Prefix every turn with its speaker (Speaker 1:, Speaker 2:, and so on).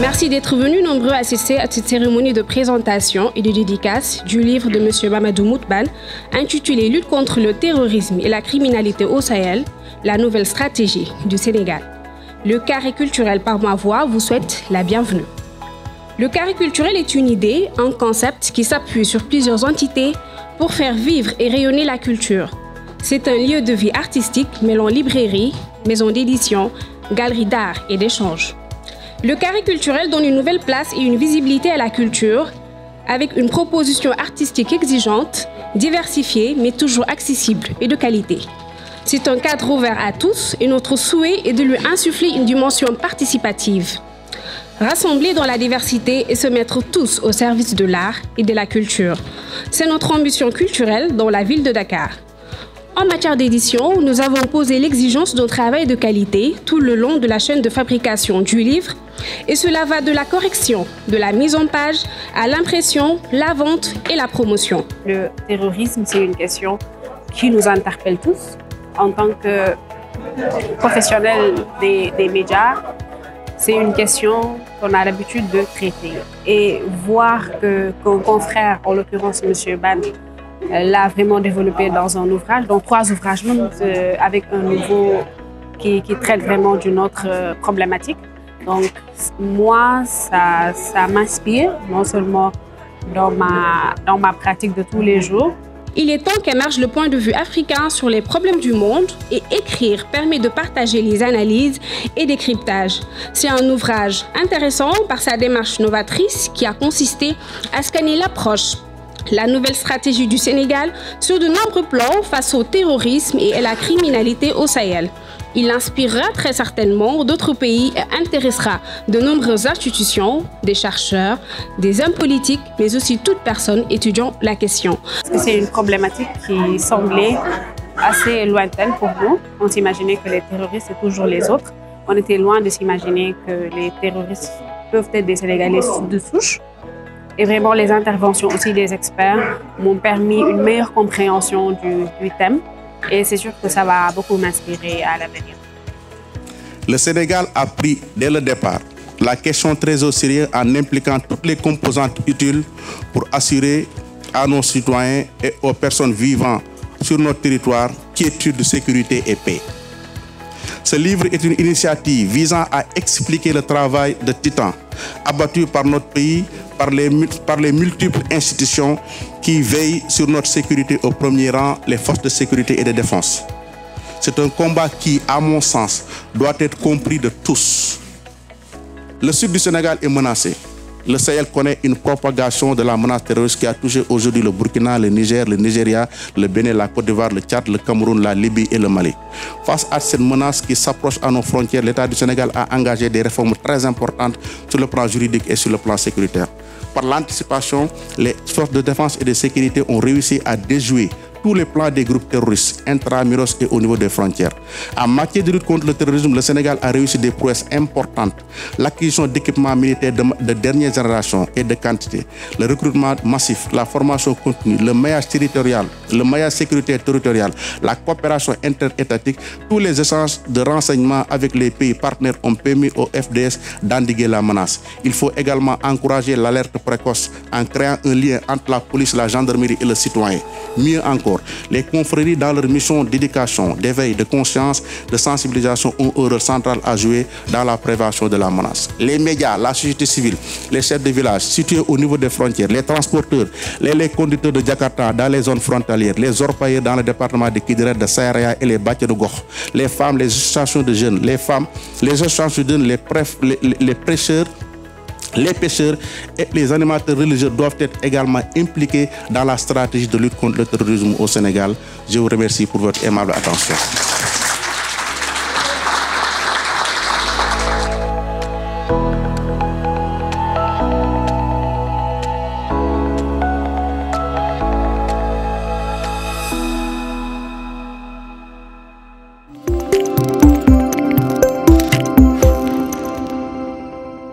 Speaker 1: Merci d'être venus nombreux assister à cette cérémonie de présentation et de dédicace du livre de M. Mamadou Moutbane intitulé « Lutte contre le terrorisme et la criminalité au Sahel, la nouvelle stratégie du Sénégal ». Le carré culturel par ma voix vous souhaite la bienvenue. Le carré culturel est une idée, un concept qui s'appuie sur plusieurs entités pour faire vivre et rayonner la culture. C'est un lieu de vie artistique mêlant librairie, maison d'édition, galerie d'art et d'échange. Le carré culturel donne une nouvelle place et une visibilité à la culture avec une proposition artistique exigeante, diversifiée mais toujours accessible et de qualité. C'est un cadre ouvert à tous et notre souhait est de lui insuffler une dimension participative. Rassembler dans la diversité et se mettre tous au service de l'art et de la culture. C'est notre ambition culturelle dans la ville de Dakar. En matière d'édition, nous avons posé l'exigence d'un travail de qualité tout le long de la chaîne de fabrication du livre et cela va de la correction, de la mise en page à l'impression, la vente et la promotion.
Speaker 2: Le terrorisme, c'est une question qui nous interpelle tous en tant que professionnels des médias. C'est une question qu'on a l'habitude de traiter. Et voir qu'un confrère, en l'occurrence M. Ban, l'a vraiment développé dans un ouvrage, dans 3 ouvrages même, avec un nouveau qui traite vraiment d'une autre problématique. Donc moi, ça m'inspire, non seulement dans ma pratique de tous les jours.
Speaker 1: Il est temps qu'émerge le point de vue africain sur les problèmes du monde et écrire permet de partager les analyses et décryptages. C'est un ouvrage intéressant par sa démarche novatrice qui a consisté à scanner l'approche, la nouvelle stratégie du Sénégal sur de nombreux plans face au terrorisme et à la criminalité au Sahel. Il inspirera très certainement d'autres pays et intéressera de nombreuses institutions, des chercheurs, des hommes politiques, mais aussi toute personne étudiant la question.
Speaker 2: C'est une problématique qui semblait assez lointaine pour nous. On s'imaginait que les terroristes, c'est toujours les autres. On était loin de s'imaginer que les terroristes peuvent être des Sénégalais de souche. Et vraiment, les interventions aussi des experts m'ont permis une meilleure compréhension du thème. Et c'est sûr que ça va beaucoup m'inspirer à l'avenir.
Speaker 3: Le Sénégal a pris dès le départ la question très au sérieux en impliquant toutes les composantes utiles pour assurer à nos citoyens et aux personnes vivant sur notre territoire quiétude, sécurité et paix. Ce livre est une initiative visant à expliquer le travail de titan abattu par notre pays, par les multiples institutions qui veillent sur notre sécurité, au premier rang les forces de sécurité et de défense. C'est un combat qui, à mon sens, doit être compris de tous. Le sud du Sénégal est menacé. Le Sahel connaît une propagation de la menace terroriste qui a touché aujourd'hui le Burkina, le Niger, le Nigeria, le Bénin, la Côte d'Ivoire, le Tchad, le Cameroun, la Libye et le Mali. Face à cette menace qui s'approche à nos frontières, l'État du Sénégal a engagé des réformes très importantes sur le plan juridique et sur le plan sécuritaire. Par l'anticipation, les forces de défense et de sécurité ont réussi à déjouer tous les plans des groupes terroristes, intramuros et au niveau des frontières. En matière de lutte contre le terrorisme, le Sénégal a réussi des prouesses importantes. L'acquisition d'équipements militaires de dernière génération et de quantité, le recrutement massif, la formation continue, le maillage territorial, le maillage sécuritaire territorial, la coopération interétatique, tous les échanges de renseignements avec les pays partenaires ont permis au FDS d'endiguer la menace. Il faut également encourager l'alerte précoce en créant un lien entre la police, la gendarmerie et le citoyen. Mieux encore, les confréries dans leur mission d'éducation, d'éveil, de conscience, de sensibilisation ont un rôle central à jouer dans la prévention de la menace. Les médias, la société civile, les chefs de village situés au niveau des frontières, les transporteurs, les conducteurs de Jakarta dans les zones frontalières, les orpailleurs dans le département de Kidira, de Saïraya et les Batia de Goch, les femmes, les associations de jeunes, les femmes, les associations de jeunes, les prêcheurs, les pêcheurs et les animateurs religieux doivent être également impliqués dans la stratégie de lutte contre le terrorisme au Sénégal. Je vous remercie pour votre aimable attention.